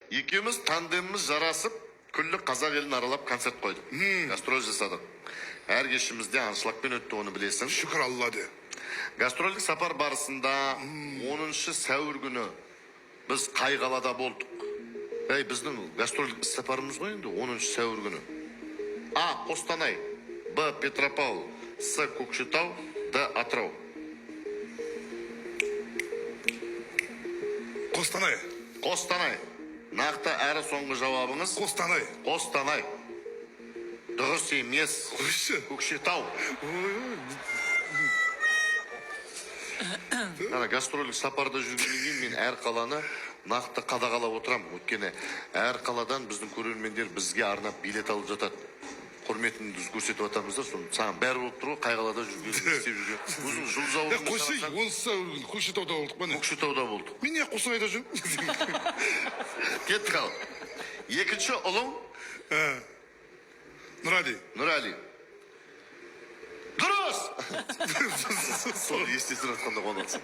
Екеуміз тандеміміз жарасып, күллі қазақ елін аралап концерт қойдық. Гастроль жасадық. Әр кешімізде аншлагпен өтті, оны білесің. Шүкір Алла де. Гастрольдік сапар барысында 10 сәуір күні біз қай қалада болдық? Біздің гастрольдік сапарымыз ғой енді 10 сәуір күні. А. Қостанай, Б. Петропавл, С. Көкшетау, Д. Атырау. Қостанай. Қостанай. Нақты әрі соңғы жауабыңыз? Қостанай. Қостанай. Дұрыс емес. Қойшы. Көкшетау. Гастрольдік сапарда жүргеннен кейін мен әр қаланы нақты қадағалап отырам. Өйткені әр қаладан біздің көрермендер бізге арнап билет алып жатады. Құрметіңді көрсетіп жатамыздар, саған бәрі болып тұр ғой, қай қалада жүрген, істеп жүрген. Өзің жұлдыз ауылында Қойшы, 10 сәуір күні Көкшетауда болдық па не? Көкшетауда болдық. Мен не Қостанайда жүрмін? Кеттік ал. Екінші ұлың? Нұрали. Нұрали. Дұрыс! Сол есте сұратқанда қонатсың.